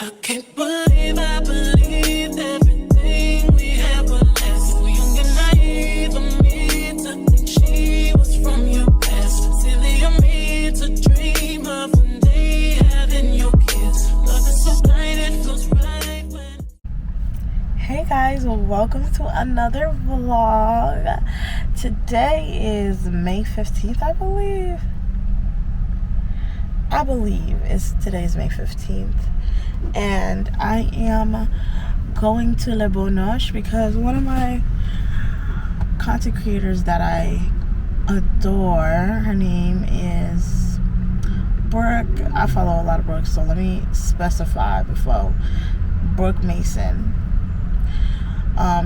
I can't believe I believed everything we had was less. So young and naive of me to think she was from your past. Silly of me to dream of one day having your kids. Love is so blind, it feels right when... Hey guys, welcome to another vlog. Today is May 15th, I believe today's May 15th. And I am going to Le Bon Noche because one of my content creators that I adore, her name is Brooke. I follow a lot of Brooke, so let me specify before. Brooke Mason.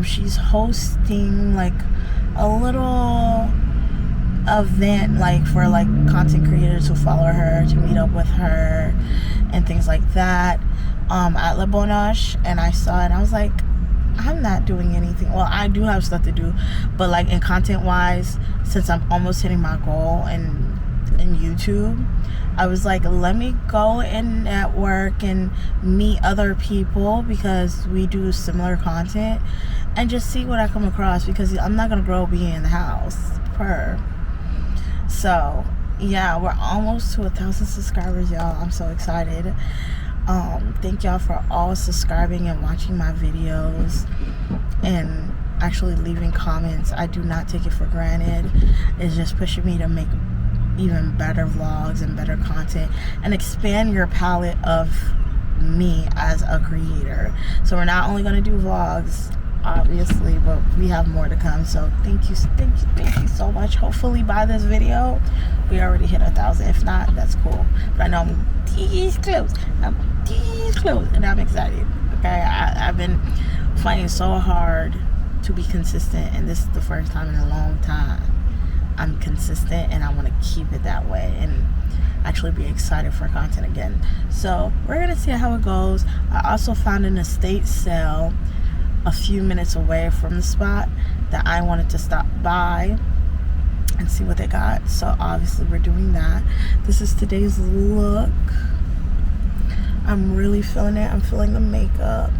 She's hosting like a little event like for like content creators who follow her to meet up with her and things like that at Le Bon Noche. And I saw it and I was like, I'm not doing anything. Well, I do have stuff to do, but like in content wise, since I'm almost hitting my goal in YouTube, I was like, let me go and network and meet other people because we do similar content and just see what I come across, because I'm not gonna grow being in the house so yeah, we're almost to 1,000 subscribers, y'all. I'm so excited. Thank y'all for all subscribing and watching my videos and actually leaving comments. I do not take it for granted. It's just pushing me to make even better vlogs and better content and expand your palette of me as a creator. So we're not only going to do vlogs, obviously, but we have more to come. So thank you so much. Hopefully by this video we already hit 1,000. If not, that's cool, but I know I'm this close and I'm excited. Okay, I've been fighting so hard to be consistent, and this is the first time in a long time I'm consistent, and I want to keep it that way and actually be excited for content again. So we're gonna see how it goes. I also found an estate sale a few minutes away from the spot that I wanted to stop by and see what they got. So obviously we're doing that. This is today's look. I'm really feeling it. I'm feeling the makeup.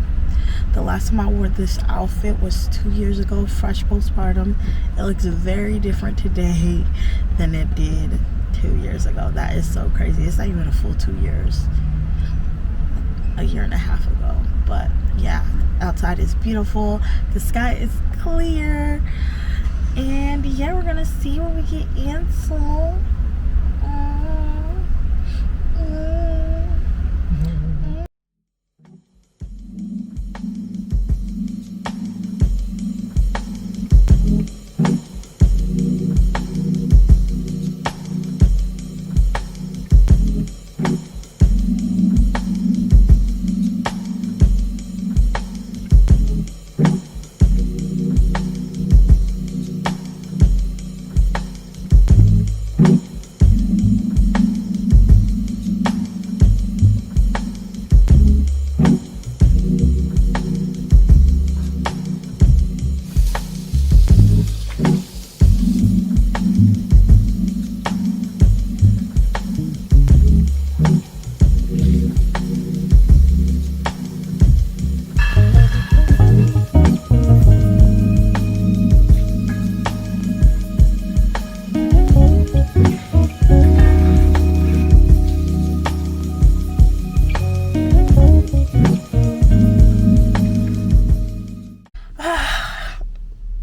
The last time I wore this outfit was 2 years ago, fresh postpartum. It looks very different today than it did 2 years ago. That is so crazy. It's not even a full 2 years. A year and a half ago. But yeah, outside is beautiful. The sky is clear. And yeah, we're gonna see what we get into.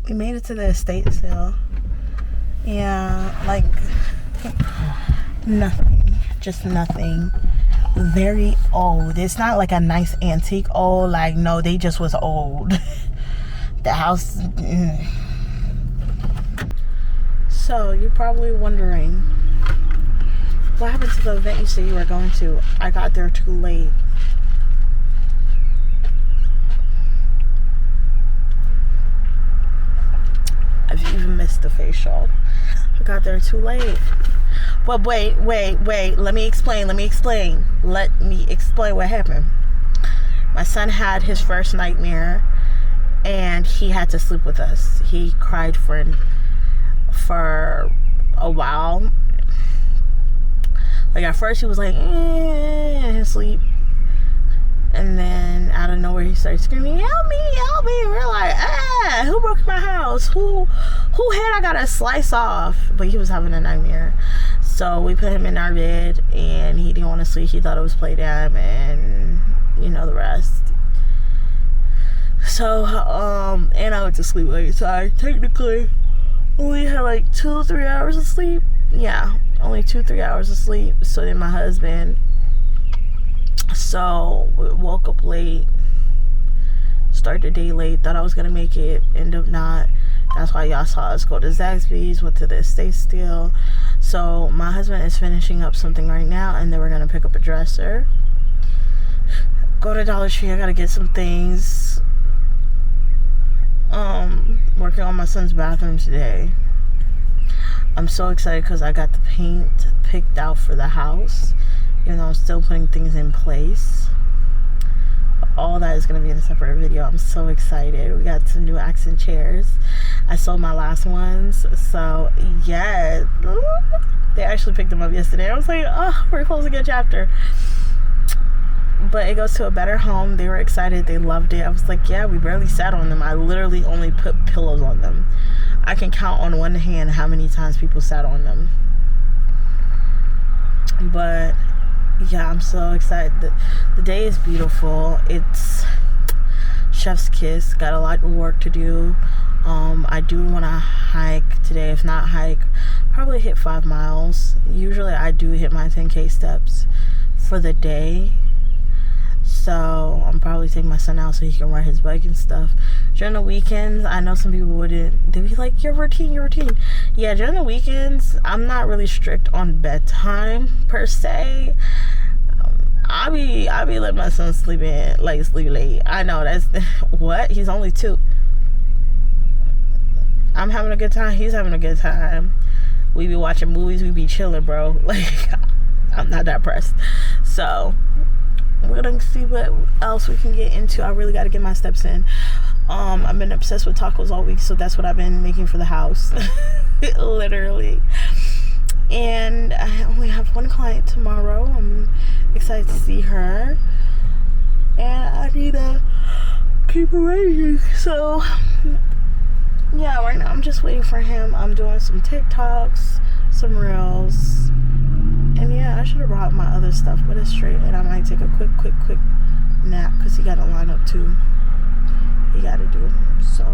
We made it to the estate sale. Yeah, like nothing, just nothing. Very old. It's not like a nice antique old, like no, they just was old. The house. So you're probably wondering, what happened to the event you said you were going to? I got there too late. I've even missed the facial. I got there too late. But wait. Let me explain what happened. My son had his first nightmare and he had to sleep with us. He cried for a while. Like at first he was like, in his sleep. And out of nowhere he started screaming, help me, help me. We're like, who broke my house? Who had I gotta slice off? But he was having a nightmare. So we put him in our bed and he didn't want to sleep. He thought it was playtime, and you know the rest. So and I went to sleep late, so I technically only had like 2-3 hours of sleep. Yeah, only 2-3 hours of sleep. So then my husband, so we woke up late, started the day late, thought I was gonna make it, end up not. That's why y'all saw us go to Zaxby's, went to the estate still. So my husband is finishing up something right now, and then we're gonna pick up a dresser, go to Dollar Tree. I gotta get some things. Working on my son's bathroom today. I'm so excited because I got the paint picked out for the house, even though I'm still putting things in place. All that is going to be in a separate video. I'm so excited. We got some new accent chairs. I sold my last ones, so yeah, they actually picked them up yesterday. I was like, oh, we're closing a chapter. But it goes to a better home. They were excited. They loved it. I was like, yeah, we barely sat on them. I literally only put pillows on them. I can count on one hand how many times people sat on them. But yeah, I'm so excited. The day is beautiful. It's chef's kiss. Got a lot of work to do. I do want to hike today. If not hike, probably hit 5 miles. Usually I do hit my 10K steps for the day. So I'm probably taking my son out so he can ride his bike and stuff. During the weekends, I know some people wouldn't. They'd be like, your routine. Yeah, during the weekends, I'm not really strict on bedtime per se. I be letting my son sleep late. I know that's what? He's only 2. I'm having a good time. He's having a good time. We be watching movies. We be chilling, bro. Like, I'm not that pressed. So we're gonna see what else we can get into. I really got to get my steps in. I've been obsessed with tacos all week, so that's what I've been making for the house. Literally. And I only have one client tomorrow. I'm excited to see her, and I need to keep arranging. So yeah, right now I'm just waiting for him. I'm doing some TikToks, some reels, and yeah, I should have brought my other stuff, but it's straight. And I might take a quick nap because he got a lineup too. He got to do so.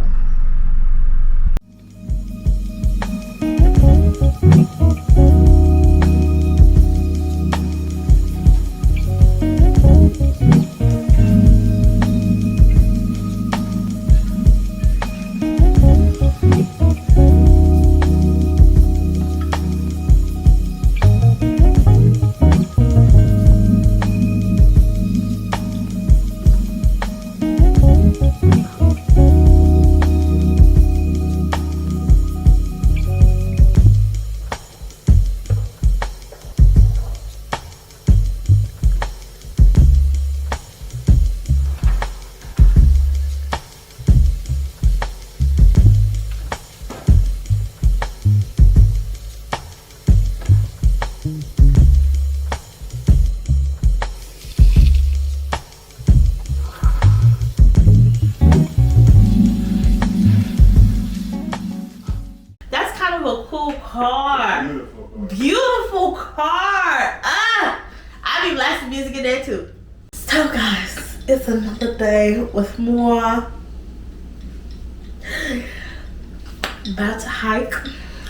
Beautiful car. I be blasting music in there too. So guys, it's another day with more. About to hike.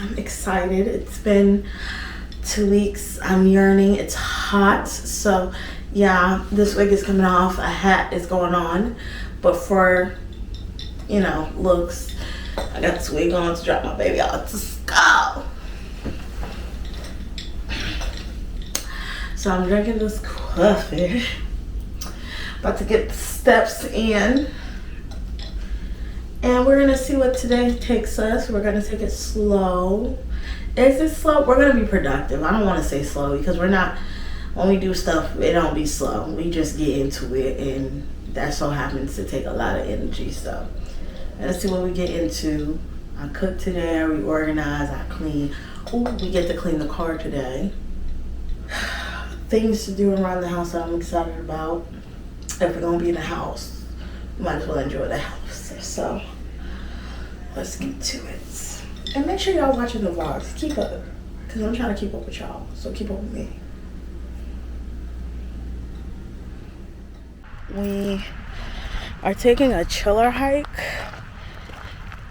I'm excited. It's been 2 weeks. I'm yearning. It's hot. So yeah, this wig is coming off. A hat is going on. But for, you know, looks, I got this wig on to drop my baby off to school. So I'm drinking this coffee. About to get the steps in. And we're gonna see what today takes us. We're gonna take it slow. Is it slow? We're gonna be productive. I don't wanna say slow because we're not, when we do stuff, it don't be slow. We just get into it, and that so happens to take a lot of energy. So let's see what we get into. I cooked today, I reorganized, I clean. Ooh, we get to clean the car today. Things to do around the house that I'm excited about if we're gonna be in the house. might as well enjoy the house. So let's get to it. And make sure y'all watching the vlogs. Keep up. Because I'm trying to keep up with y'all. So keep up with me. We are taking a chiller hike.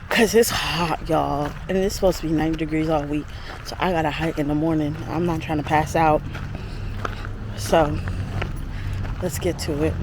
Because it's hot, y'all. And it's supposed to be 90 degrees all week. So I got to hike in the morning. I'm not trying to pass out. So let's get to it.